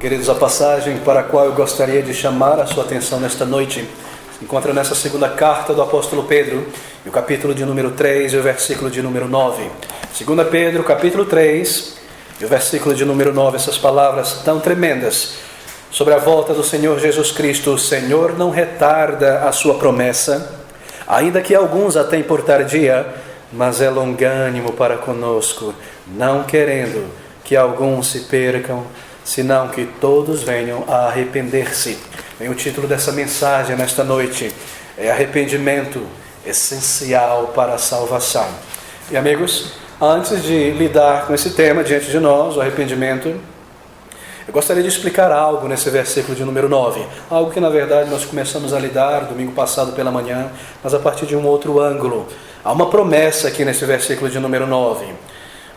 Queridos, a passagem para a qual eu gostaria de chamar a sua atenção nesta noite se encontra nessa segunda carta do apóstolo Pedro, e o capítulo de número 3 e o versículo de número 9. 2 Pedro, capítulo 3 e o versículo de número 9, essas palavras tão tremendas sobre a volta do Senhor Jesus Cristo. O Senhor não retarda a sua promessa, ainda que alguns a tenham por tardia, mas é longânimo para conosco, não querendo que alguns se percam, senão que todos venham a arrepender-se. Bem, o título dessa mensagem nesta noite é Arrependimento Essencial para a Salvação. E amigos, antes de lidar com esse tema diante de nós, o arrependimento, eu gostaria de explicar algo nesse versículo de número 9. Algo que na verdade nós começamos a lidar domingo passado pela manhã, mas a partir de um outro ângulo. Há uma promessa aqui nesse versículo de número 9.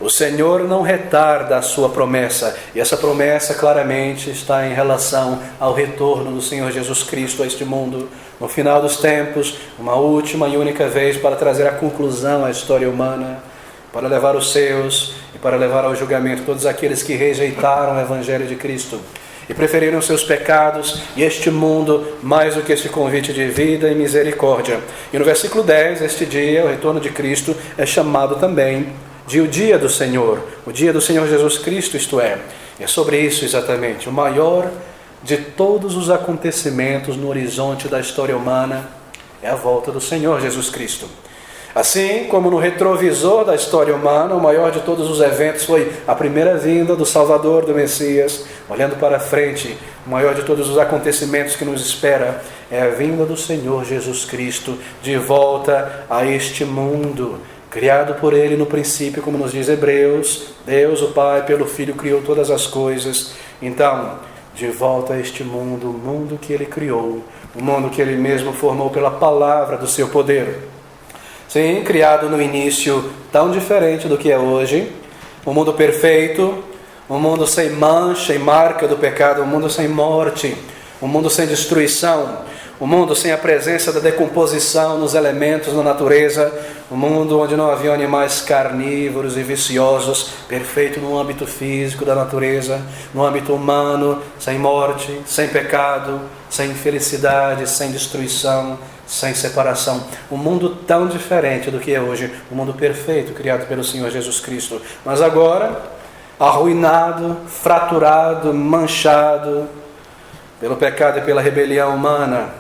O Senhor não retarda a sua promessa, e essa promessa claramente está em relação ao retorno do Senhor Jesus Cristo a este mundo, no final dos tempos, uma última e única vez para trazer a conclusão à história humana, para levar os seus e para levar ao julgamento todos aqueles que rejeitaram o Evangelho de Cristo e preferiram seus pecados e este mundo mais do que este convite de vida e misericórdia. E no versículo 10, este dia, o retorno de Cristo, é chamado também de o dia do Senhor, o dia do Senhor Jesus Cristo, isto é sobre isso exatamente, o maior de todos os acontecimentos no horizonte da história humana é a volta do Senhor Jesus Cristo. Assim como no retrovisor da história humana, o maior de todos os eventos foi a primeira vinda do Salvador, do Messias, olhando para frente, o maior de todos os acontecimentos que nos espera é a vinda do Senhor Jesus Cristo de volta a este mundo, criado por Ele no princípio, como nos diz Hebreus, Deus, o Pai, pelo Filho, criou todas as coisas. Então, de volta a este mundo, o mundo que Ele criou, o mundo que Ele mesmo formou pela palavra do seu poder. Sim, criado no início tão diferente do que é hoje, um mundo perfeito, um mundo sem mancha e marca do pecado, um mundo sem morte, um mundo sem destruição, um mundo sem a presença da decomposição nos elementos, na natureza, um mundo onde não havia animais carnívoros e viciosos, perfeito no âmbito físico da natureza, no âmbito humano, sem morte, sem pecado, sem infelicidade, sem destruição, sem separação. Um mundo tão diferente do que é hoje, um mundo perfeito criado pelo Senhor Jesus Cristo. Mas agora, arruinado, fraturado, manchado pelo pecado e pela rebelião humana.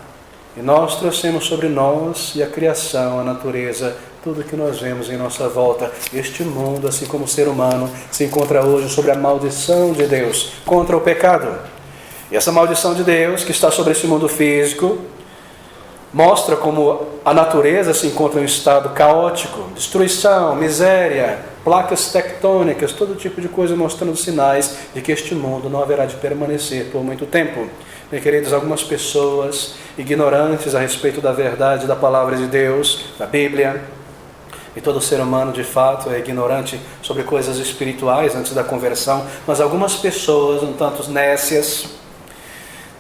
E nós trouxemos sobre nós e a criação, a natureza, tudo que nós vemos em nossa volta. Este mundo, assim como o ser humano, se encontra hoje sobre a maldição de Deus contra o pecado. E essa maldição de Deus que está sobre esse mundo físico mostra como a natureza se encontra em um estado caótico, destruição, miséria, placas tectônicas, todo tipo de coisa mostrando sinais de que este mundo não haverá de permanecer por muito tempo. Bem, queridos, algumas pessoas ignorantes a respeito da verdade da palavra de Deus, da Bíblia, e todo ser humano de fato é ignorante sobre coisas espirituais antes da conversão, mas algumas pessoas, um tanto nécias,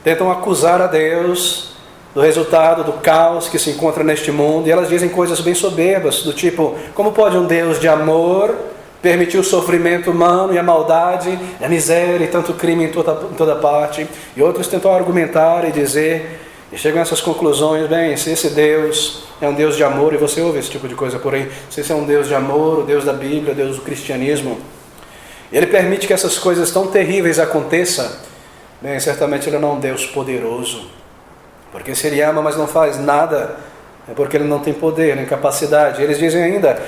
tentam acusar a Deus do resultado do caos que se encontra neste mundo, e elas dizem coisas bem soberbas, do tipo, como pode um Deus de amor permitir o sofrimento humano e a maldade, a miséria e tanto crime em toda parte? E outros tentam argumentar e dizer, e chegam a essas conclusões, bem, se esse Deus é um Deus de amor, e você ouve esse tipo de coisa por aí, se esse é um Deus de amor, o Deus da Bíblia, o Deus do cristianismo, Ele permite que essas coisas tão terríveis aconteçam, bem, certamente Ele não é um Deus poderoso, porque se Ele ama, mas não faz nada, é porque Ele não tem poder, nem capacidade. Eles dizem ainda,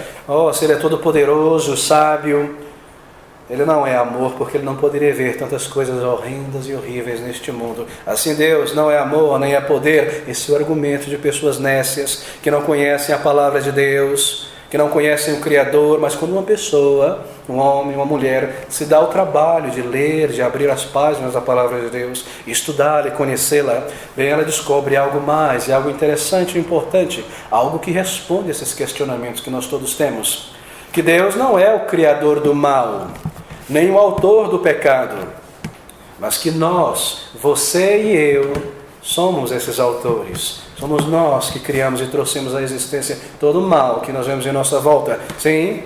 se Ele é todo poderoso, sábio, Ele não é amor, porque Ele não poderia ver tantas coisas horrendas e horríveis neste mundo. Assim Deus não é amor, nem é poder. Esse é o argumento de pessoas nécias, que não conhecem a palavra de Deus, que não conhecem o Criador. Mas quando uma pessoa, um homem, uma mulher, se dá o trabalho de ler, de abrir as páginas da palavra de Deus, estudar e conhecê-la, bem, ela descobre algo mais, e algo interessante e importante, algo que responde a esses questionamentos que nós todos temos. Que Deus não é o criador do mal, nem o autor do pecado, mas que nós, você e eu, somos esses autores. Somos nós que criamos e trouxemos à existência todo o mal que nós vemos em nossa volta. Sim,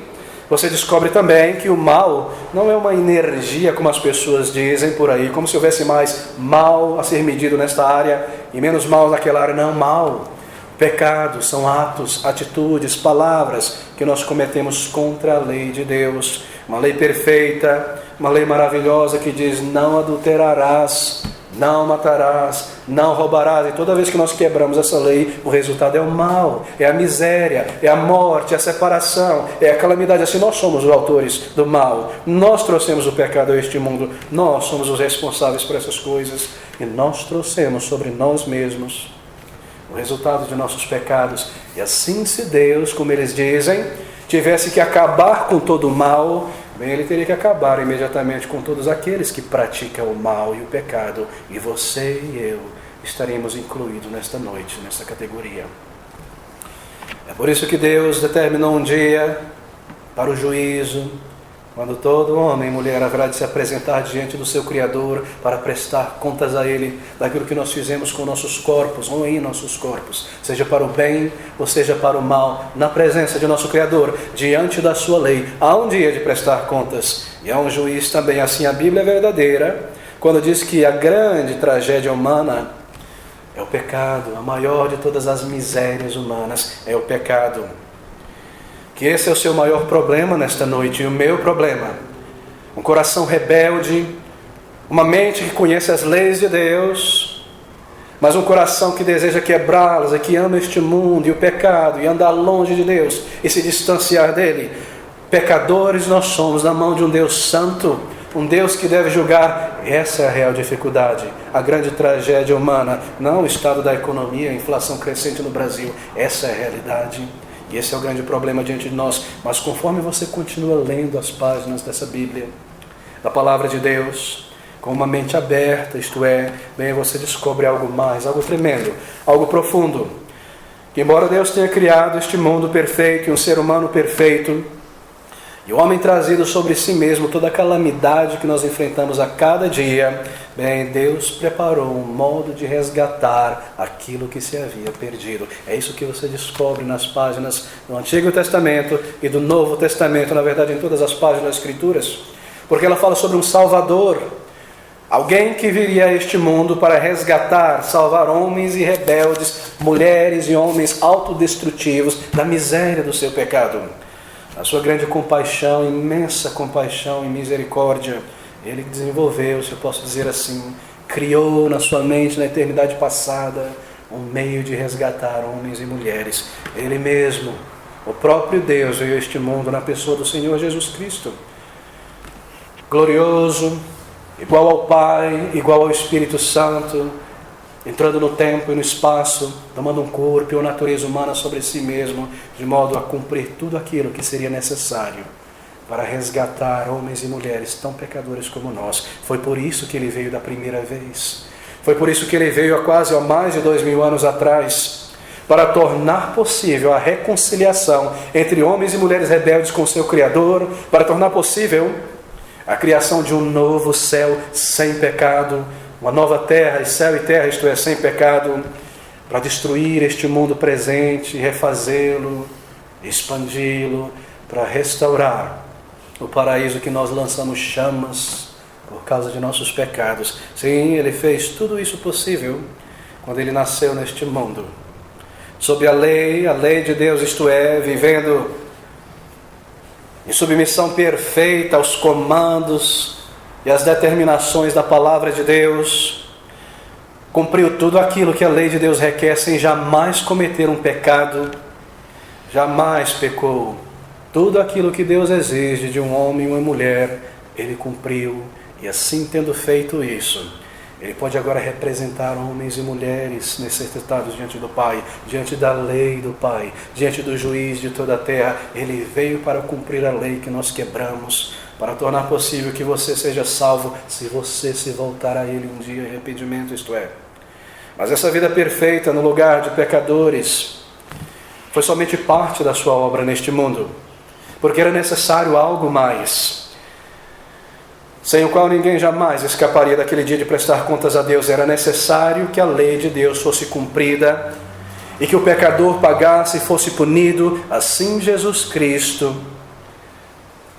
você descobre também que o mal não é uma energia, como as pessoas dizem por aí, como se houvesse mais mal a ser medido nesta área e menos mal naquela área. Não, mal. Pecado são atos, atitudes, palavras que nós cometemos contra a lei de Deus. Uma lei perfeita, uma lei maravilhosa que diz: não adulterarás, não matarás, não roubarás. E toda vez que nós quebramos essa lei, o resultado é o mal, é a miséria, é a morte, é a separação, é a calamidade. Assim, nós somos os autores do mal. Nós trouxemos o pecado a este mundo. Nós somos os responsáveis por essas coisas. E nós trouxemos sobre nós mesmos o resultado de nossos pecados. E assim, se Deus, como eles dizem, tivesse que acabar com todo o mal, bem, ele teria que acabar imediatamente com todos aqueles que praticam o mal e o pecado. E você e eu estaremos incluídos nesta noite, nesta categoria. É por isso que Deus determinou um dia para o juízo, quando todo homem e mulher haverá de se apresentar diante do seu Criador para prestar contas a Ele daquilo que nós fizemos com nossos corpos ou em nossos corpos, seja para o bem ou seja para o mal, na presença de nosso Criador, diante da sua lei. Há um dia de prestar contas e há um juiz também. Assim, a Bíblia é verdadeira quando diz que a grande tragédia humana é o pecado. A maior de todas as misérias humanas é o pecado. Que esse é o seu maior problema nesta noite e o meu problema. Um coração rebelde, uma mente que conhece as leis de Deus, mas um coração que deseja quebrá-las e que ama este mundo e o pecado e andar longe de Deus e se distanciar dele. Pecadores nós somos na mão de um Deus santo, um Deus que deve julgar. Essa é a real dificuldade, a grande tragédia humana, não o estado da economia, a inflação crescente no Brasil. Essa é a realidade. E esse é o grande problema diante de nós. Mas conforme você continua lendo as páginas dessa Bíblia, da Palavra de Deus, com uma mente aberta, isto é, bem, você descobre algo mais, algo tremendo, algo profundo. Que embora Deus tenha criado este mundo perfeito e um ser humano perfeito, e o homem trazido sobre si mesmo toda a calamidade que nós enfrentamos a cada dia, bem, Deus preparou um modo de resgatar aquilo que se havia perdido. É isso que você descobre nas páginas do Antigo Testamento e do Novo Testamento, na verdade em todas as páginas das Escrituras, porque ela fala sobre um Salvador, alguém que viria a este mundo para resgatar, salvar homens e rebeldes, mulheres e homens autodestrutivos da miséria do seu pecado. A sua grande compaixão, imensa compaixão e misericórdia, Ele desenvolveu, se eu posso dizer assim, criou na sua mente, na eternidade passada, um meio de resgatar homens e mulheres. Ele mesmo, o próprio Deus, veio a este mundo na pessoa do Senhor Jesus Cristo. Glorioso, igual ao Pai, igual ao Espírito Santo, entrando no tempo e no espaço, tomando um corpo e uma natureza humana sobre si mesmo, de modo a cumprir tudo aquilo que seria necessário para resgatar homens e mulheres tão pecadores como nós. Foi por isso que Ele veio da primeira vez. Foi por isso que Ele veio há mais de 2000 anos atrás, para tornar possível a reconciliação entre homens e mulheres rebeldes com seu Criador, para tornar possível a criação de um novo céu sem pecado, uma nova terra, e céu e terra, isto é, sem pecado, para destruir este mundo presente, refazê-lo, expandi-lo, para restaurar o paraíso que nós lançamos chamas por causa de nossos pecados. Sim, Ele fez tudo isso possível quando Ele nasceu neste mundo, sob a lei de Deus, isto é, vivendo em submissão perfeita aos comandos e às determinações da palavra de Deus, cumpriu tudo aquilo que a lei de Deus requer sem jamais cometer um pecado, jamais pecou. Tudo aquilo que Deus exige de um homem e uma mulher, Ele cumpriu. E assim, tendo feito isso, Ele pode agora representar homens e mulheres necessitados diante do Pai, diante da lei do Pai, diante do juiz de toda a terra. Ele veio para cumprir a lei que nós quebramos, para tornar possível que você seja salvo, se você se voltar a Ele um dia em arrependimento, isto é. Mas essa vida perfeita no lugar de pecadores foi somente parte da sua obra neste mundo, porque era necessário algo mais, sem o qual ninguém jamais escaparia daquele dia de prestar contas a Deus. Era necessário que a lei de Deus fosse cumprida e que o pecador pagasse e fosse punido. Assim Jesus Cristo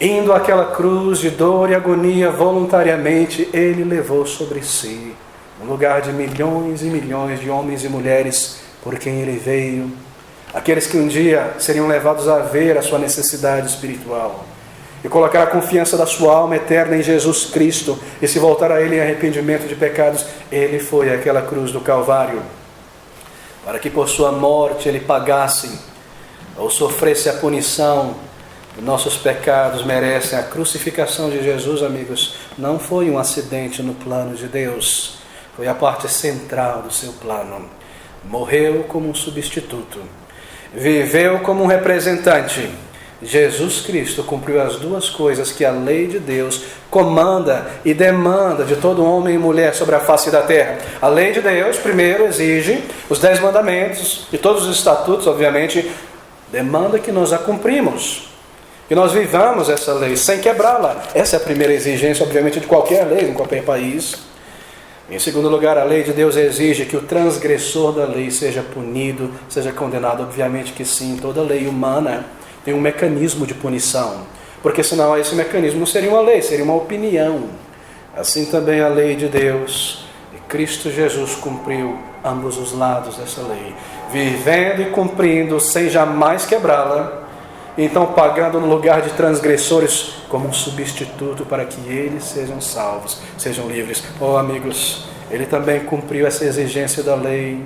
Indo àquela cruz de dor e agonia, voluntariamente, Ele levou sobre si, no lugar de milhões e milhões de homens e mulheres por quem Ele veio, aqueles que um dia seriam levados a ver a sua necessidade espiritual, e colocar a confiança da sua alma eterna em Jesus Cristo, e se voltar a Ele em arrependimento de pecados. Ele foi àquela cruz do Calvário, para que por sua morte Ele pagasse, ou sofresse a punição. Nossos pecados merecem a crucificação de Jesus, amigos. Não foi um acidente no plano de Deus, foi a parte central do seu plano. Morreu como um substituto, viveu como um representante. Jesus Cristo cumpriu as duas coisas que a lei de Deus comanda e demanda de todo homem e mulher sobre a face da terra. A lei de Deus, primeiro, exige os 10 mandamentos e todos os estatutos, obviamente, demanda que nós a cumprimos, que nós vivamos essa lei sem quebrá-la. Essa é a primeira exigência, obviamente, de qualquer lei, em qualquer país. Em segundo lugar, a lei de Deus exige que o transgressor da lei seja punido, seja condenado. Obviamente que sim, toda lei humana tem um mecanismo de punição, porque senão esse mecanismo não seria uma lei, seria uma opinião. Assim também a lei de Deus, e Cristo Jesus cumpriu ambos os lados dessa lei, vivendo e cumprindo sem jamais quebrá-la, então pagando no lugar de transgressores como um substituto para que eles sejam salvos, sejam livres. Oh, amigos, Ele também cumpriu essa exigência da lei,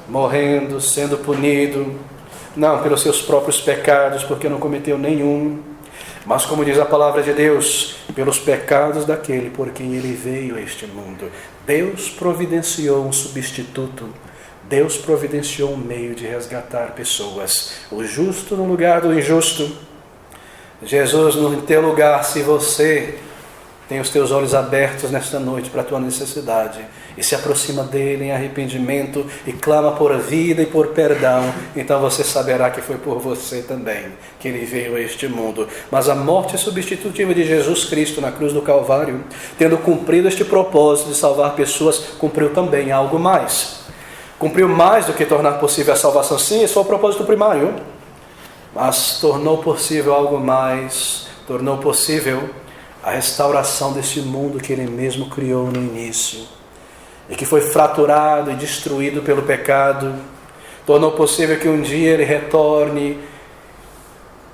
morrendo, sendo punido, não pelos seus próprios pecados, porque não cometeu nenhum, mas, como diz a palavra de Deus, pelos pecados daquele por quem Ele veio a este mundo. Deus providenciou um substituto, Deus providenciou um meio de resgatar pessoas, o justo no lugar do injusto. Jesus no teu lugar, se você tem os teus olhos abertos nesta noite para a tua necessidade, e se aproxima dele em arrependimento, e clama por vida e por perdão, então você saberá que foi por você também que ele veio a este mundo. Mas a morte substitutiva de Jesus Cristo na cruz do Calvário, tendo cumprido este propósito de salvar pessoas, cumpriu também algo mais. Cumpriu mais do que tornar possível a salvação. Sim, esse foi o propósito primário, mas tornou possível algo mais, tornou possível a restauração desse mundo que Ele mesmo criou no início, e que foi fraturado e destruído pelo pecado. Tornou possível que um dia Ele retorne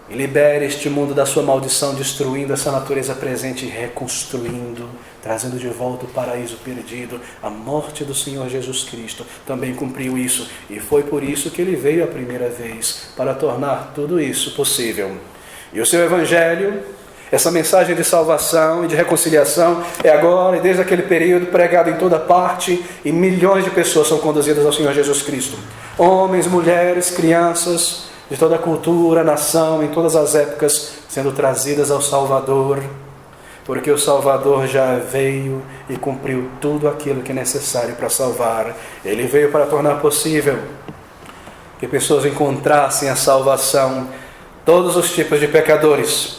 e libere este mundo da sua maldição, destruindo essa natureza presente e reconstruindo, trazendo de volta o paraíso perdido. A morte do Senhor Jesus Cristo também cumpriu isso, e foi por isso que Ele veio a primeira vez, para tornar tudo isso possível. E o seu Evangelho, essa mensagem de salvação e de reconciliação, é agora e desde aquele período pregado em toda parte, e milhões de pessoas são conduzidas ao Senhor Jesus Cristo. Homens, mulheres, crianças, de toda a cultura, nação, em todas as épocas, sendo trazidas ao Salvador, porque o Salvador já veio e cumpriu tudo aquilo que é necessário para salvar. Ele veio para tornar possível que pessoas encontrassem a salvação, todos os tipos de pecadores,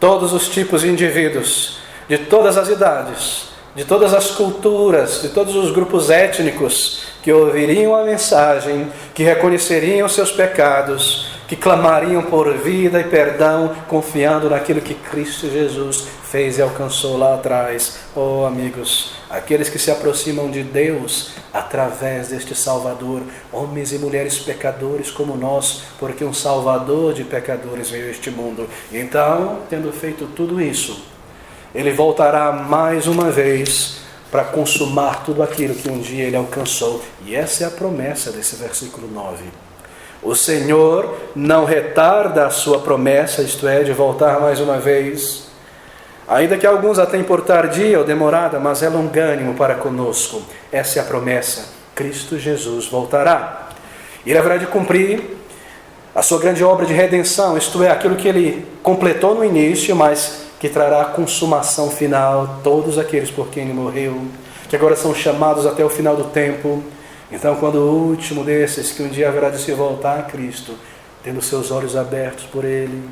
todos os tipos de indivíduos, de todas as idades, de todas as culturas, de todos os grupos étnicos, que ouviriam a mensagem, que reconheceriam seus pecados, que clamariam por vida e perdão, confiando naquilo que Cristo Jesus fez e alcançou lá atrás. Oh, amigos, aqueles que se aproximam de Deus através deste Salvador, homens e mulheres pecadores como nós, porque um Salvador de pecadores veio a este mundo. Então, tendo feito tudo isso, Ele voltará mais uma vez para consumar tudo aquilo que um dia Ele alcançou. E essa é a promessa desse versículo 9. O Senhor não retarda a sua promessa, isto é, de voltar mais uma vez, ainda que alguns a tenham por tardia ou demorada, mas é longânimo para conosco. Essa é a promessa. Cristo Jesus voltará. Ele haverá de cumprir a sua grande obra de redenção, isto é, aquilo que Ele completou no início, mas que trará a consumação final, todos aqueles por quem Ele morreu, que agora são chamados até o final do tempo. Então, quando o último desses, que um dia haverá de se voltar a Cristo, tendo seus olhos abertos por Ele,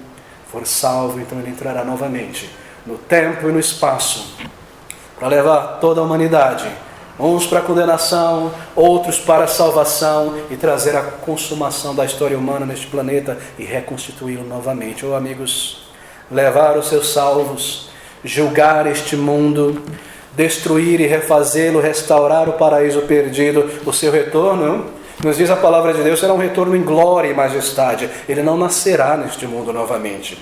for salvo, então Ele entrará novamente no tempo e no espaço, para levar toda a humanidade, uns para a condenação, outros para a salvação, e trazer a consumação da história humana neste planeta e reconstituí-lo novamente. Oh, amigos, levar os seus salvos, julgar este mundo, destruir e refazê-lo, restaurar o paraíso perdido. O seu retorno, nos diz a palavra de Deus, será um retorno em glória e majestade. Ele não nascerá neste mundo novamente.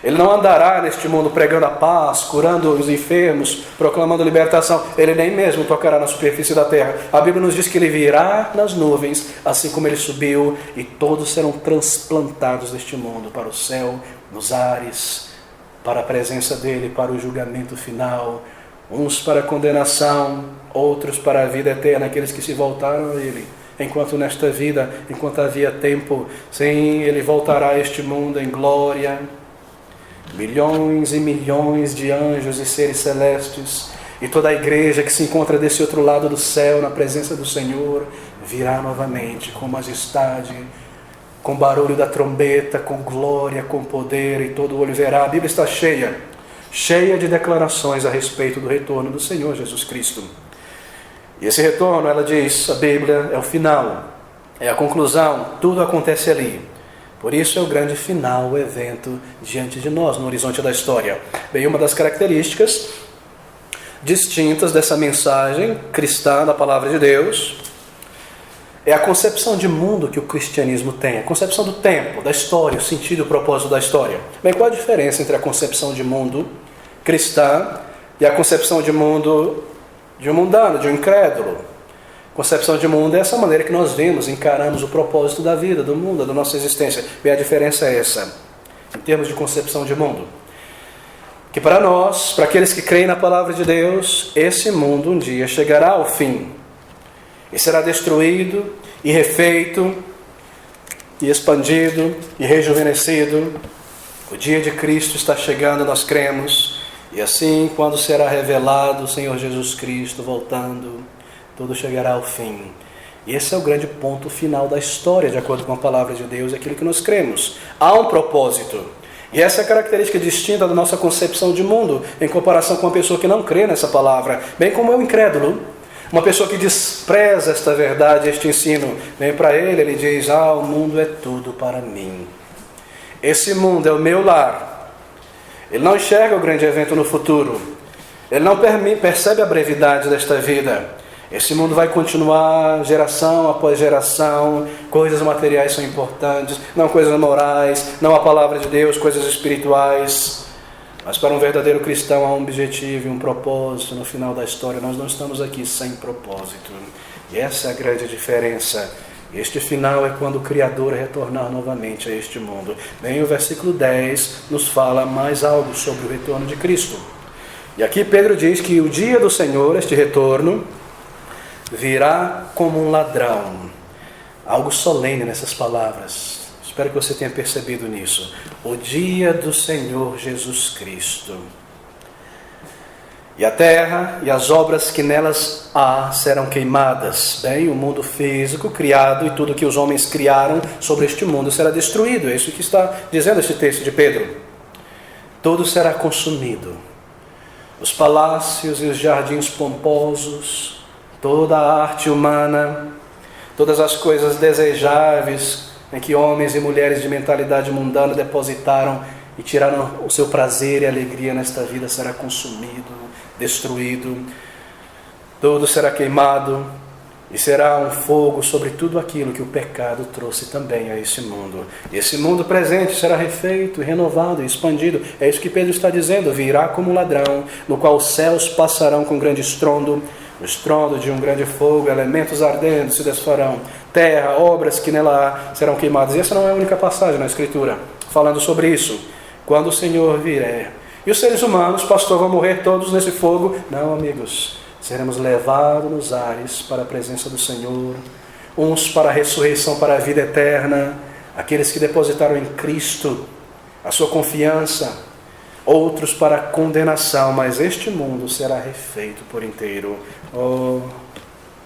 Ele não andará neste mundo pregando a paz, curando os enfermos, proclamando libertação. Ele nem mesmo tocará na superfície da terra. A Bíblia nos diz que ele virá nas nuvens, assim como ele subiu, e todos serão transplantados deste mundo para o céu, nos ares, para a presença dele, para o julgamento final. Uns para a condenação, outros para a vida eterna, aqueles que se voltaram a ele. Enquanto nesta vida, enquanto havia tempo, sim, ele voltará a este mundo em glória. Milhões e milhões de anjos e seres celestes, e toda a igreja que se encontra desse outro lado do céu, na presença do Senhor, virá novamente com majestade, com barulho da trombeta, com glória, com poder, e todo olho verá. A Bíblia está cheia de declarações a respeito do retorno do Senhor Jesus Cristo. E esse retorno, ela diz, a Bíblia, é o final, é a conclusão, tudo acontece ali. Por isso é o grande final, o evento diante de nós, no horizonte da história. Bem, uma das características distintas dessa mensagem cristã da palavra de Deus é a concepção de mundo que o cristianismo tem, a concepção do tempo, da história, o sentido e o propósito da história. Bem, qual a diferença entre a concepção de mundo cristã e a concepção de mundo de um mundano, de um incrédulo? Concepção de mundo é essa maneira que nós vemos, encaramos o propósito da vida, do mundo, da nossa existência. Bem, a diferença é essa, em termos de concepção de mundo. Que para nós, para aqueles que creem na palavra de Deus, esse mundo um dia chegará ao fim. E será destruído, e refeito, e expandido, e rejuvenescido. O dia de Cristo está chegando, nós cremos. E assim, quando será revelado o Senhor Jesus Cristo voltando, tudo chegará ao fim. E esse é o grande ponto final da história, de acordo com a palavra de Deus, é aquilo que nós cremos. Há um propósito. E essa é a característica distinta da nossa concepção de mundo, em comparação com uma pessoa que não crê nessa palavra, bem como é o incrédulo. Uma pessoa que despreza esta verdade, este ensino, bem, para ele diz, o mundo é tudo para mim. Esse mundo é o meu lar. Ele não enxerga o grande evento no futuro. Ele não percebe a brevidade desta vida. Esse mundo vai continuar geração após geração, coisas materiais são importantes, não coisas morais, não a palavra de Deus, coisas espirituais. Mas para um verdadeiro cristão há um objetivo e um propósito no final da história. Nós não estamos aqui sem propósito. E essa é a grande diferença. Este final é quando o Criador retornar novamente a este mundo. Bem, o versículo 10 nos fala mais algo sobre o retorno de Cristo. E aqui Pedro diz que o dia do Senhor, este retorno, virá como um ladrão. Algo solene nessas palavras. Espero que você tenha percebido nisso. O dia do Senhor Jesus Cristo. E a terra e as obras que nelas há serão queimadas. Bem, o mundo físico criado e tudo que os homens criaram sobre este mundo será destruído. É isso que está dizendo este texto de Pedro. Tudo será consumido. Os palácios e os jardins pomposos, toda a arte humana, todas as coisas desejáveis em que homens e mulheres de mentalidade mundana depositaram e tiraram o seu prazer e alegria nesta vida, será consumido, destruído. Tudo será queimado e será um fogo sobre tudo aquilo que o pecado trouxe também a esse mundo. E esse mundo presente será refeito, renovado e expandido. É isso que Pedro está dizendo, virá como um ladrão, no qual os céus passarão com grande estrondo, o estrondo de um grande fogo, elementos ardendo se desfarão, terra, obras que nela há serão queimadas. E essa não é a única passagem na Escritura falando sobre isso. Quando o Senhor vier, e os seres humanos, pastor, vão morrer todos nesse fogo? Não, amigos, seremos levados nos ares para a presença do Senhor, uns para a ressurreição, para a vida eterna, aqueles que depositaram em Cristo a sua confiança, outros para a condenação, mas este mundo será refeito por inteiro.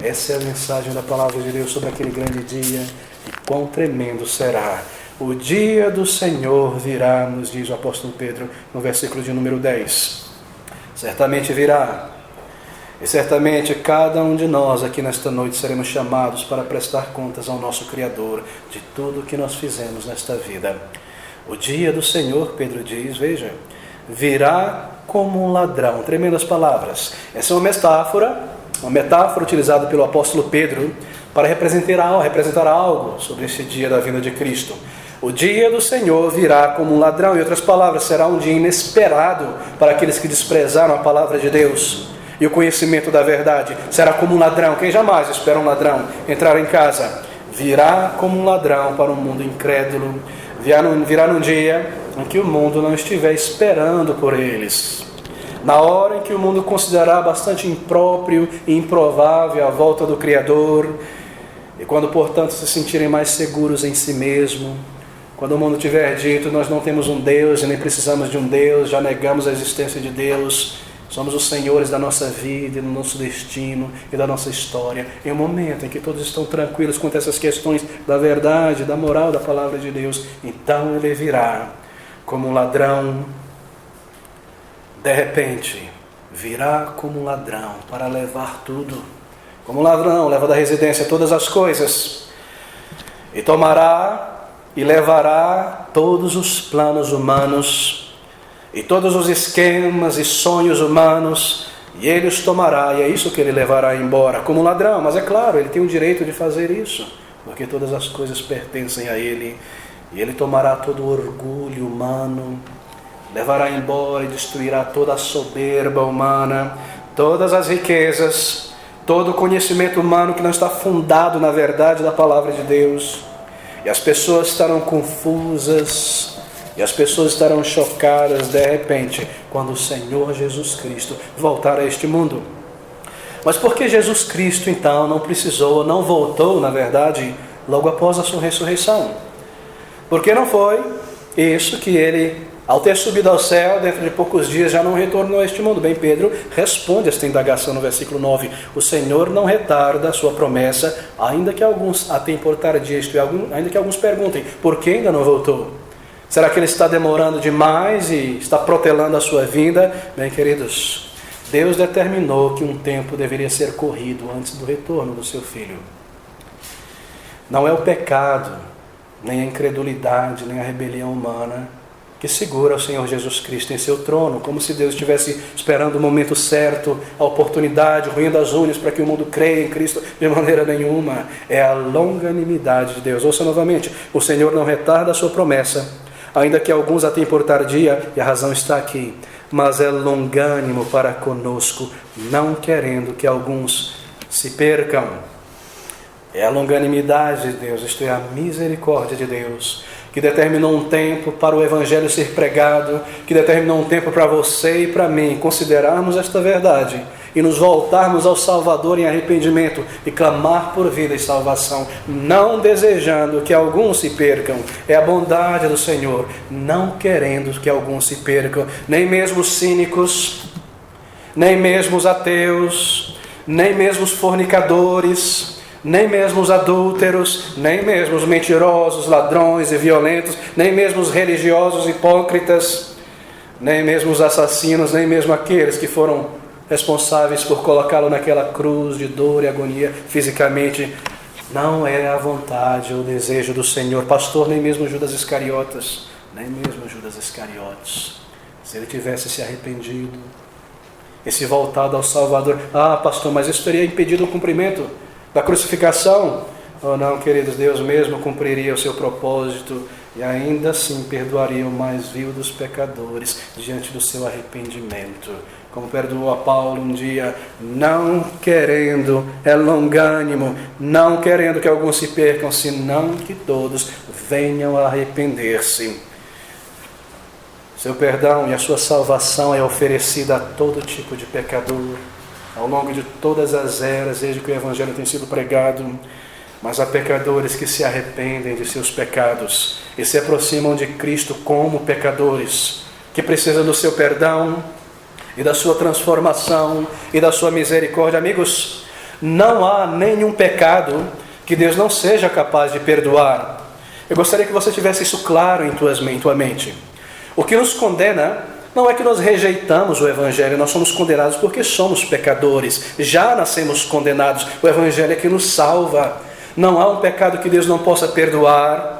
Essa é a mensagem da palavra de Deus sobre aquele grande dia, e quão tremendo será. O dia do Senhor virá, nos diz o apóstolo Pedro, no versículo de número 10. Certamente virá, e certamente cada um de nós aqui nesta noite seremos chamados para prestar contas ao nosso Criador de tudo o que nós fizemos nesta vida. O dia do Senhor, Pedro diz, veja, virá como um ladrão. Tremendas palavras. Essa é uma metáfora utilizada pelo apóstolo Pedro para representar algo sobre esse dia da vinda de Cristo. O dia do Senhor virá como um ladrão. Em outras palavras, será um dia inesperado para aqueles que desprezaram a palavra de Deus e o conhecimento da verdade. Será como um ladrão. Quem jamais espera um ladrão entrar em casa? Virá como um ladrão para um mundo incrédulo. Virá num dia em que o mundo não estiver esperando por eles. Na hora em que o mundo considerar bastante impróprio e improvável a volta do Criador, e quando, portanto, se sentirem mais seguros em si mesmo, quando o mundo tiver dito, nós não temos um Deus e nem precisamos de um Deus, já negamos a existência de Deus, somos os senhores da nossa vida, do nosso destino e da nossa história. Em um momento em que todos estão tranquilos quanto a essas questões da verdade, da moral, da palavra de Deus, então ele virá como um ladrão. De repente, virá como um ladrão para levar tudo. Como um ladrão leva da residência todas as coisas. E tomará e levará todos os planos humanos e todos os esquemas e sonhos humanos, e ele os tomará, e é isso que ele levará embora, como um ladrão. Mas é claro, ele tem o direito de fazer isso, porque todas as coisas pertencem a ele, e ele tomará todo o orgulho humano, levará embora e destruirá toda a soberba humana, todas as riquezas, todo o conhecimento humano que não está fundado na verdade da palavra de Deus. E as pessoas estarão confusas, e as pessoas estarão chocadas de repente, quando o Senhor Jesus Cristo voltar a este mundo. Mas por que Jesus Cristo então não voltou, na verdade, logo após a sua ressurreição? Porque não foi isso que ele, ao ter subido ao céu, dentro de poucos dias já não retornou a este mundo? Bem, Pedro responde esta indagação no versículo 9. O Senhor não retarda a sua promessa, ainda que alguns a tenham por tardia, isto é, ainda que alguns perguntem, por que ainda não voltou? Será que ele está demorando demais e está protelando a sua vinda? Bem, queridos, Deus determinou que um tempo deveria ser corrido antes do retorno do seu Filho. Não é o pecado, nem a incredulidade, nem a rebelião humana que segura o Senhor Jesus Cristo em seu trono, como se Deus estivesse esperando o momento certo, a oportunidade, ruindo as unhas para que o mundo creia em Cristo. De maneira nenhuma. É a longanimidade de Deus. Ouça novamente, o Senhor não retarda a sua promessa, ainda que alguns a tenham por tardia, e a razão está aqui, mas é longânimo para conosco, não querendo que alguns se percam. É a longanimidade de Deus, isto é, a misericórdia de Deus, que determinou um tempo para o Evangelho ser pregado, que determinou um tempo para você e para mim considerarmos esta verdade e nos voltarmos ao Salvador em arrependimento e clamar por vida e salvação, não desejando que alguns se percam. É a bondade do Senhor, não querendo que alguns se percam, nem mesmo os cínicos, nem mesmo os ateus, nem mesmo os fornicadores, nem mesmo os adúlteros, nem mesmo os mentirosos, ladrões e violentos, nem mesmo os religiosos hipócritas, nem mesmo os assassinos, nem mesmo aqueles que foram responsáveis por colocá-lo naquela cruz de dor e agonia fisicamente. Não é a vontade ou o desejo do Senhor. Pastor, nem mesmo Judas Iscariotes, se ele tivesse se arrependido e se voltado ao Salvador, pastor, mas isso teria impedido o cumprimento da crucificação? Oh não, queridos, Deus mesmo cumpriria o seu propósito e ainda assim perdoaria o mais vil dos pecadores diante do seu arrependimento, como perdoou a Paulo um dia, não querendo, é longânimo, não querendo que alguns se percam, senão que todos venham a arrepender-se. Seu perdão e a sua salvação é oferecida a todo tipo de pecador, ao longo de todas as eras, desde que o Evangelho tem sido pregado. Mas há pecadores que se arrependem de seus pecados e se aproximam de Cristo como pecadores, que precisam do seu perdão e da sua transformação e da sua misericórdia. Amigos, não há nenhum pecado que Deus não seja capaz de perdoar. Eu gostaria que você tivesse isso claro em tua mente. O que nos condena não é que nós rejeitamos o Evangelho, nós somos condenados porque somos pecadores, já nascemos condenados. O Evangelho é que nos salva. Não há um pecado que Deus não possa perdoar.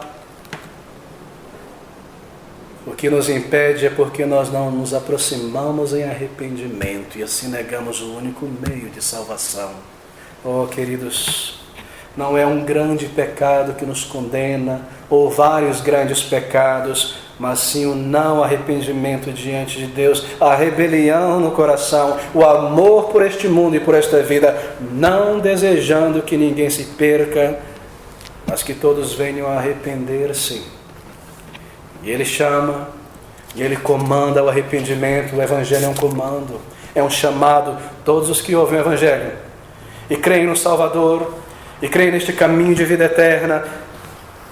que nos impede é porque nós não nos aproximamos em arrependimento e assim negamos o único meio de salvação. Oh, queridos, não é um grande pecado que nos condena, ou vários grandes pecados, mas sim o não arrependimento diante de Deus, a rebelião no coração, o amor por este mundo e por esta vida, não desejando que ninguém se perca, mas que todos venham a arrepender-se. E Ele chama, e Ele comanda o arrependimento. O Evangelho é um comando, é um chamado. Todos os que ouvem o Evangelho e creem no Salvador, e creem neste caminho de vida eterna,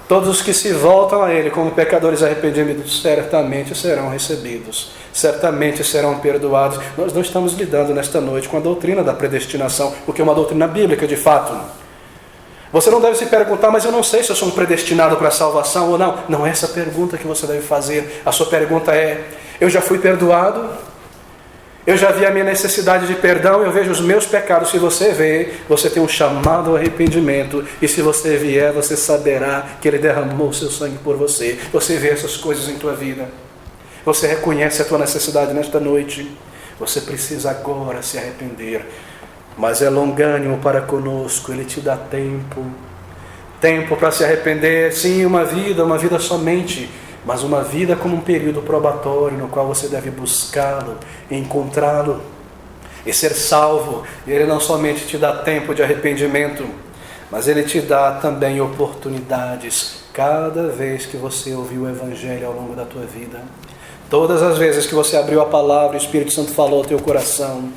todos os que se voltam a Ele como pecadores arrependidos, certamente serão recebidos, certamente serão perdoados. Nós não estamos lidando nesta noite com a doutrina da predestinação, o que é uma doutrina bíblica de fato. Você não deve se perguntar, mas eu não sei se eu sou um predestinado para a salvação ou não. Não é essa a pergunta que você deve fazer. A sua pergunta é: eu já fui perdoado? Eu já vi a minha necessidade de perdão, eu vejo os meus pecados. Se você vê, você tem um chamado ao arrependimento. E se você vier, você saberá que Ele derramou o seu sangue por você. Você vê essas coisas em tua vida. Você reconhece a tua necessidade nesta noite. Você precisa agora se arrepender. Mas é longânimo para conosco, Ele te dá tempo. Tempo para se arrepender. Sim, uma vida somente, mas uma vida como um período probatório no qual você deve buscá-lo, encontrá-lo e ser salvo. E Ele não somente te dá tempo de arrependimento, mas Ele te dá também oportunidades cada vez que você ouviu o Evangelho ao longo da tua vida. Todas as vezes que você abriu a palavra, o Espírito Santo falou ao teu coração.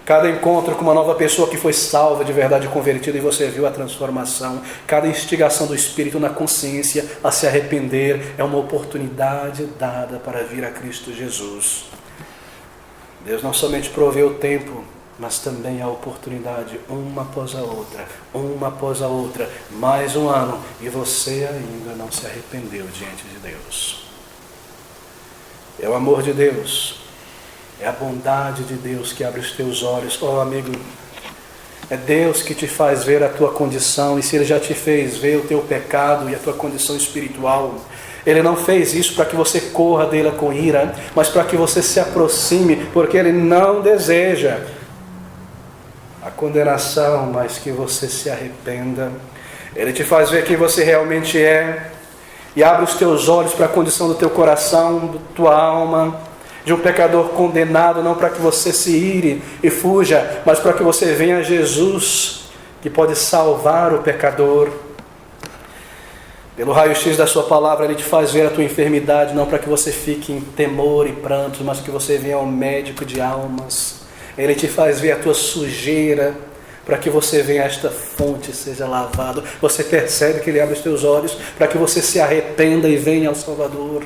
Cada encontro com uma nova pessoa que foi salva, de verdade convertida, e você viu a transformação. Cada instigação do Espírito na consciência a se arrepender é uma oportunidade dada para vir a Cristo Jesus. Deus não somente proveu o tempo, mas também a oportunidade, uma após a outra, mais um ano, e você ainda não se arrependeu diante de Deus. É o amor de Deus. É a bondade de Deus que abre os teus olhos. Oh, amigo, é Deus que te faz ver a tua condição. E se Ele já te fez ver o teu pecado e a tua condição espiritual, Ele não fez isso para que você corra dele com ira, mas para que você se aproxime, porque Ele não deseja a condenação, mas que você se arrependa. Ele te faz ver quem você realmente é e abre os teus olhos para a condição do teu coração, da tua alma, de um pecador condenado, não para que você se ire e fuja, mas para que você venha a Jesus, que pode salvar o pecador. Pelo raio-x da sua palavra, Ele te faz ver a tua enfermidade, não para que você fique em temor e prantos, mas que você venha ao médico de almas. Ele te faz ver a tua sujeira, para que você venha a esta fonte e seja lavado. Você percebe que Ele abre os teus olhos para que você se arrependa e venha ao Salvador.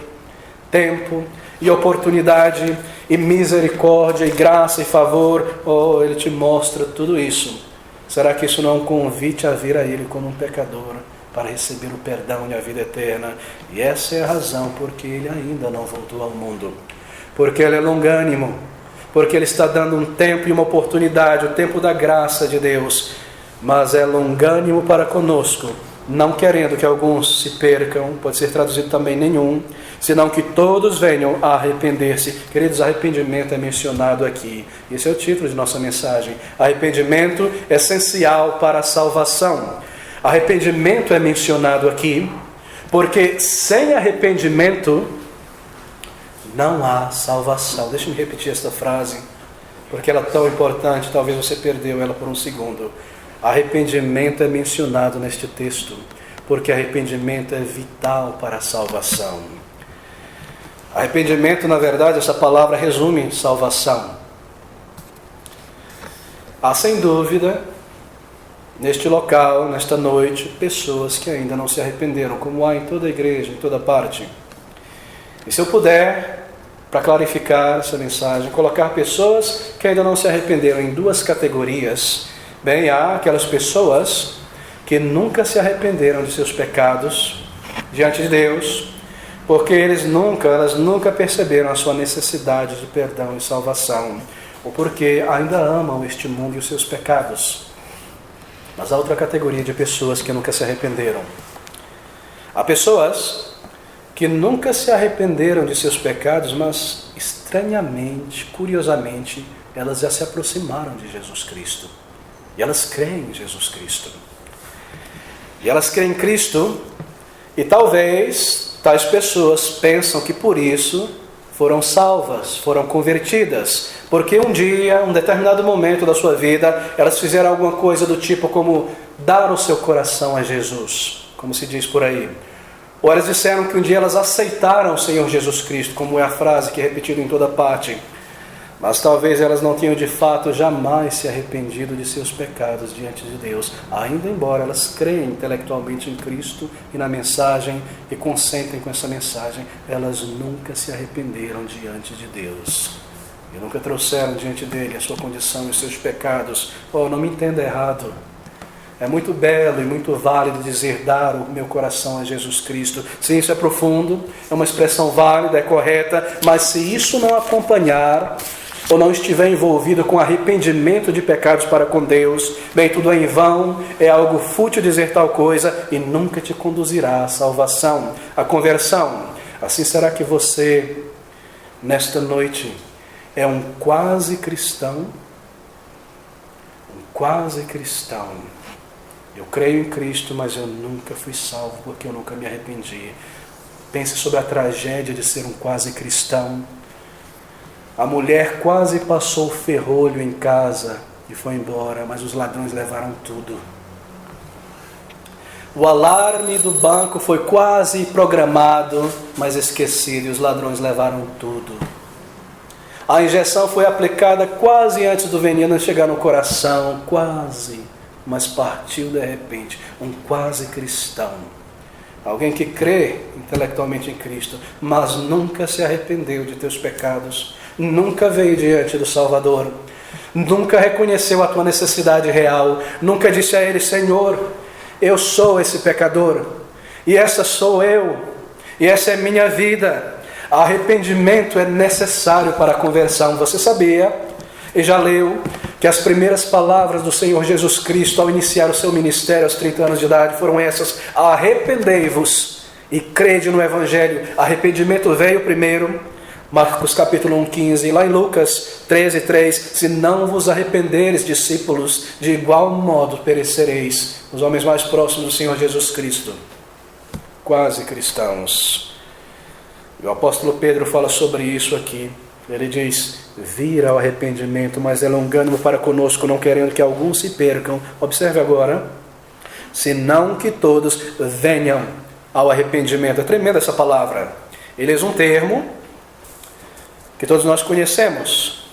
Tempo e oportunidade, e misericórdia, e graça, e favor. Oh, Ele te mostra tudo isso. Será que isso não é um convite a vir a Ele como um pecador, para receber o perdão e a vida eterna? E essa é a razão porque Ele ainda não voltou ao mundo. Porque Ele é longânimo, porque Ele está dando um tempo e uma oportunidade, o tempo da graça de Deus. Mas é longânimo para conosco, não querendo que alguns se percam, pode ser traduzido também nenhum, senão que todos venham a arrepender-se. Queridos, arrependimento é mencionado aqui. Esse é o título de nossa mensagem. Arrependimento essencial para a salvação. Arrependimento é mencionado aqui, porque sem arrependimento não há salvação. Deixa-me repetir esta frase, porque ela é tão importante, talvez você perdeu ela por um segundo. Arrependimento é mencionado neste texto, porque arrependimento é vital para a salvação. Arrependimento, na verdade, essa palavra resume salvação. Há sem dúvida, neste local, nesta noite, pessoas que ainda não se arrependeram, como há em toda a igreja, em toda parte. E se eu puder, para clarificar essa mensagem, colocar pessoas que ainda não se arrependeram em duas categorias. Bem, há aquelas pessoas que nunca se arrependeram de seus pecados diante de Deus, porque elas nunca perceberam a sua necessidade de perdão e salvação, ou porque ainda amam este mundo e os seus pecados. Mas há outra categoria de pessoas que nunca se arrependeram. Há pessoas que nunca se arrependeram de seus pecados, mas estranhamente, curiosamente, elas já se aproximaram de Jesus Cristo. E elas creem em Jesus Cristo. E elas creem em Cristo, e talvez tais pessoas pensam que por isso foram salvas, foram convertidas, porque um dia, um determinado momento da sua vida, elas fizeram alguma coisa do tipo como dar o seu coração a Jesus, como se diz por aí. Ou elas disseram que um dia elas aceitaram o Senhor Jesus Cristo, como é a frase que é repetida em toda parte. Mas talvez elas não tenham de fato jamais se arrependido de seus pecados diante de Deus, ainda embora elas creem intelectualmente em Cristo e na mensagem e consentem com essa mensagem, elas nunca se arrependeram diante de Deus. E nunca trouxeram diante dele a sua condição e os seus pecados. Oh, não me entenda errado. É muito belo e muito válido dizer dar o meu coração a Jesus Cristo. Sim, isso é profundo, é uma expressão válida, é correta, mas se isso não acompanhar ou não estiver envolvido com arrependimento de pecados para com Deus, bem, tudo é em vão, é algo fútil dizer tal coisa e nunca te conduzirá à salvação, à conversão. Assim será que você, nesta noite, é um quase cristão? Um quase cristão. Eu creio em Cristo, mas eu nunca fui salvo porque eu nunca me arrependi. Pense sobre a tragédia de ser um quase cristão. A mulher quase passou ferrolho em casa e foi embora, mas os ladrões levaram tudo. O alarme do banco foi quase programado, mas esquecido, e os ladrões levaram tudo. A injeção foi aplicada quase antes do veneno chegar no coração, quase, mas partiu de repente. Um quase cristão. Alguém que crê intelectualmente em Cristo, mas nunca se arrependeu de teus pecados, nunca veio diante do Salvador, nunca reconheceu a tua necessidade real, nunca disse a Ele: Senhor, eu sou esse pecador, e essa sou eu, e essa é minha vida. Arrependimento é necessário para a conversão. Você sabia, e já leu, que as primeiras palavras do Senhor Jesus Cristo ao iniciar o seu ministério aos 30 anos de idade foram essas: arrependei-vos e crede no Evangelho. Arrependimento veio primeiro, Marcos capítulo 1:15, e lá em Lucas 13:3, se não vos arrependeres, discípulos, de igual modo perecereis. Os homens mais próximos do Senhor Jesus Cristo, quase cristãos. E o apóstolo Pedro fala sobre isso aqui. Ele diz: vir ao arrependimento, mas é longânimo para conosco, não querendo que alguns se percam. Observe agora: senão que todos venham ao arrependimento. É tremenda essa palavra. Ele usa um termo que todos nós conhecemos: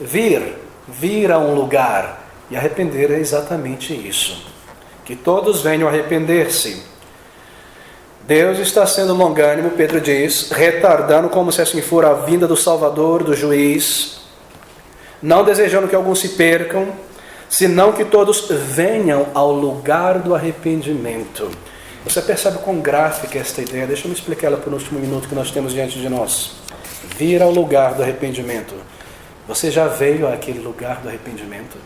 vir a um lugar. E arrepender é exatamente isso. Que todos venham arrepender-se. Deus está sendo longânimo, Pedro diz, retardando como se assim for a vinda do Salvador, do juiz, não desejando que alguns se percam, senão que todos venham ao lugar do arrependimento. Você percebe quão gráfica é esta ideia? Deixa eu me explicar ela por um último minuto que nós temos diante de nós. Vir ao lugar do arrependimento. Você já veio àquele lugar do arrependimento?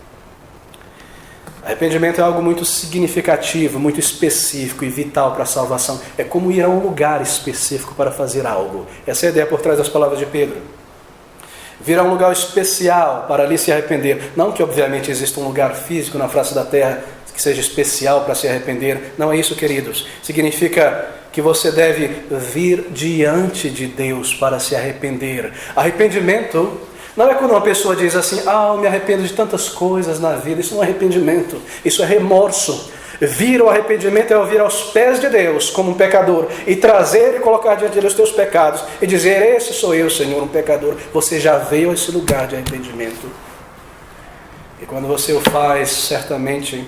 Arrependimento é algo muito significativo, muito específico e vital para a salvação. É como ir a um lugar específico para fazer algo. Essa é a ideia por trás das palavras de Pedro. Vir a um lugar especial para ali se arrepender. Não que obviamente exista um lugar físico na face da terra que seja especial para se arrepender. Não é isso, queridos. Significa que você deve vir diante de Deus para se arrepender. Arrependimento não é quando uma pessoa diz assim: eu me arrependo de tantas coisas na vida. Isso não é arrependimento, isso é remorso. Vir ao arrependimento é vir aos pés de Deus como um pecador e trazer e colocar diante dele os teus pecados e dizer: esse sou eu, Senhor, um pecador. Você já veio a esse lugar de arrependimento. E quando você o faz, certamente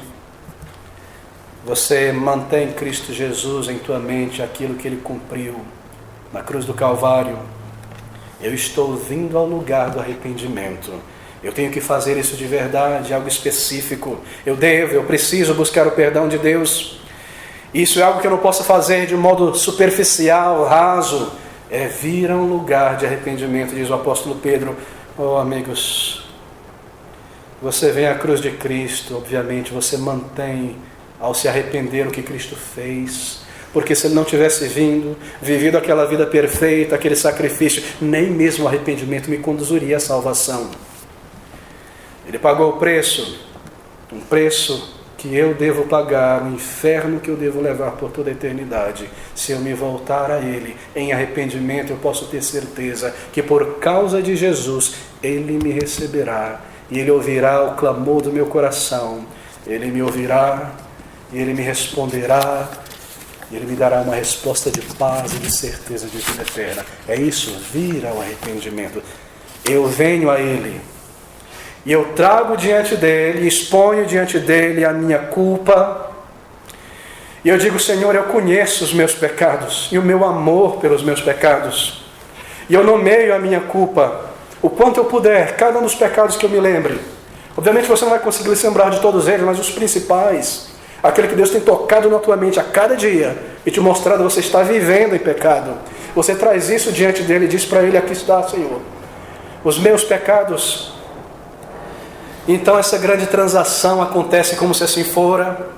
você mantém Cristo Jesus em tua mente, aquilo que Ele cumpriu na cruz do Calvário. Eu estou vindo ao lugar do arrependimento. Eu tenho que fazer isso de verdade, algo específico. Eu preciso buscar o perdão de Deus. Isso é algo que eu não posso fazer de modo superficial, raso. É vir a um lugar de arrependimento, diz o apóstolo Pedro. Oh, amigos, você vem à cruz de Cristo, obviamente, você mantém ao se arrepender o que Cristo fez. Porque se ele não tivesse vivido aquela vida perfeita, aquele sacrifício, nem mesmo o arrependimento me conduziria à salvação. Ele pagou o preço, um preço que eu devo pagar, um inferno que eu devo levar por toda a eternidade. Se eu me voltar a Ele em arrependimento, eu posso ter certeza que por causa de Jesus, Ele me receberá, e Ele ouvirá o clamor do meu coração, Ele me ouvirá, e Ele me responderá, e Ele me dará uma resposta de paz e de certeza de vida eterna. É isso, vir ao arrependimento. Eu venho a Ele, e eu trago diante dEle, exponho diante dEle a minha culpa, e eu digo: Senhor, eu conheço os meus pecados, e o meu amor pelos meus pecados, e eu nomeio a minha culpa, o quanto eu puder, cada um dos pecados que eu me lembre. Obviamente você não vai conseguir se lembrar de todos eles, mas os principais, aquele que Deus tem tocado na tua mente a cada dia, e te mostrado que você está vivendo em pecado, você traz isso diante dEle e diz para Ele: aqui está, Senhor, os meus pecados. Então essa grande transação acontece como se assim fora,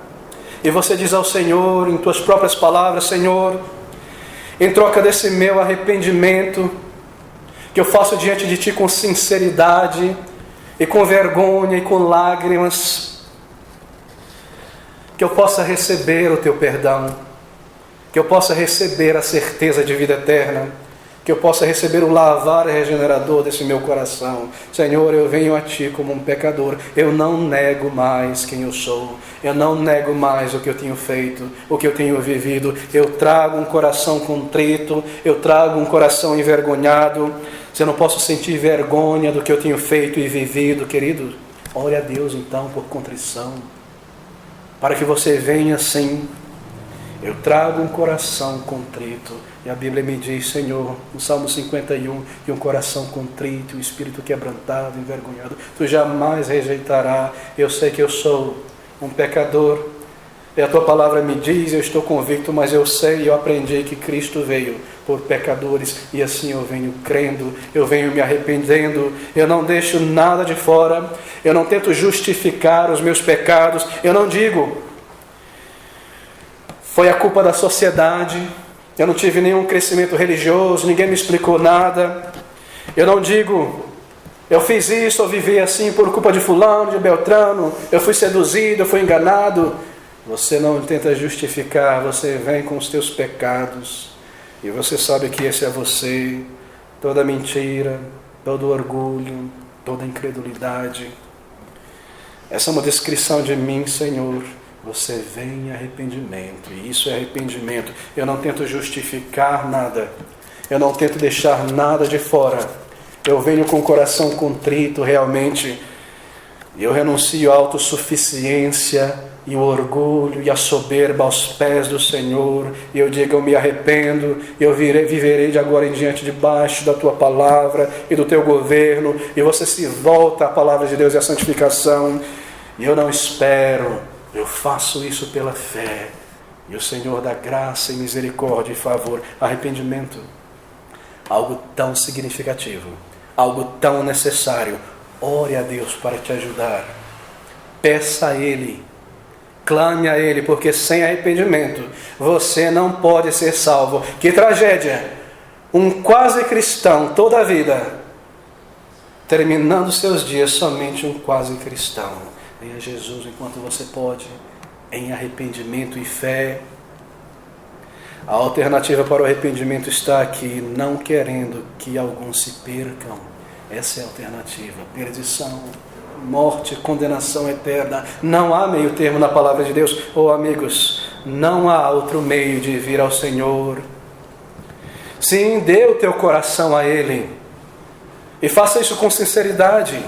e você diz ao Senhor, em tuas próprias palavras: Senhor, em troca desse meu arrependimento, que eu faço diante de Ti com sinceridade, e com vergonha, e com lágrimas, que eu possa receber o Teu perdão, que eu possa receber a certeza de vida eterna, que eu possa receber o lavar regenerador desse meu coração. Senhor, eu venho a Ti como um pecador, eu não nego mais quem eu sou, eu não nego mais o que eu tenho feito, o que eu tenho vivido. Eu trago um coração contrito, eu trago um coração envergonhado. Se eu não posso sentir vergonha do que eu tenho feito e vivido, querido, ore a Deus então por contrição, para que você venha assim. Eu trago um coração contrito. E a Bíblia me diz, Senhor, no Salmo 51, que um coração contrito, um espírito quebrantado, envergonhado, Tu jamais rejeitarás. Eu sei que eu sou um pecador, e a Tua palavra me diz, eu estou convicto, mas eu sei, eu aprendi que Cristo veio por pecadores, e assim eu venho crendo, eu venho me arrependendo, eu não deixo nada de fora, eu não tento justificar os meus pecados, eu não digo: foi a culpa da sociedade, eu não tive nenhum crescimento religioso, ninguém me explicou nada. Eu não digo: eu fiz isso, eu vivi assim por culpa de fulano, de Beltrano, eu fui seduzido, eu fui enganado. Você não tenta justificar, você vem com os teus pecados, e você sabe que esse é você, toda mentira, todo orgulho, toda incredulidade. Essa é uma descrição de mim, Senhor. Você vem em arrependimento, e isso é arrependimento. Eu não tento justificar nada, eu não tento deixar nada de fora. Eu venho com o coração contrito realmente, e eu renuncio à autossuficiência e o orgulho e a soberba aos pés do Senhor, e eu digo: eu me arrependo, eu viverei de agora em diante debaixo da Tua palavra e do Teu governo. E você se volta à palavra de Deus e à santificação, e eu não espero, eu faço isso pela fé, e o Senhor dá graça e misericórdia e favor. Arrependimento, algo tão significativo, algo tão necessário. Ore a Deus para te ajudar, peça a Ele, clame a Ele, porque sem arrependimento você não pode ser salvo. Que tragédia! Um quase cristão toda a vida, terminando seus dias somente um quase cristão. Venha Jesus enquanto você pode, em arrependimento e fé. A alternativa para o arrependimento está aqui, não querendo que alguns se percam. Essa é a alternativa: perdição, morte, condenação eterna. Não há meio termo na palavra de Deus. Oh, amigos, não há outro meio de vir ao Senhor. Sim, dê o teu coração a Ele, e faça isso com sinceridade.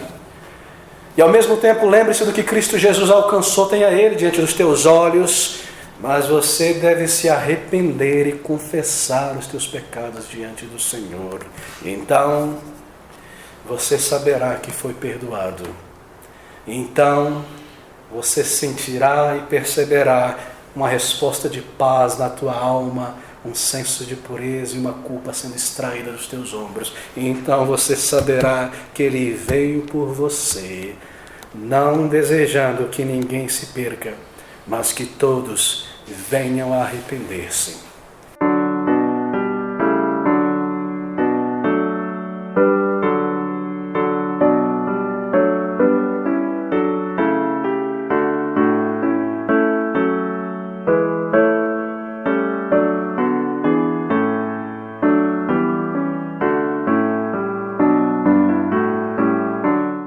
E ao mesmo tempo lembre-se do que Cristo Jesus alcançou, tenha Ele diante dos teus olhos, mas você deve se arrepender e confessar os teus pecados diante do Senhor. Então, você saberá que foi perdoado. Então, você sentirá e perceberá uma resposta de paz na tua alma, um senso de pureza e uma culpa sendo extraída dos teus ombros. E então você saberá que Ele veio por você, não desejando que ninguém se perca, mas que todos venham a arrepender-se.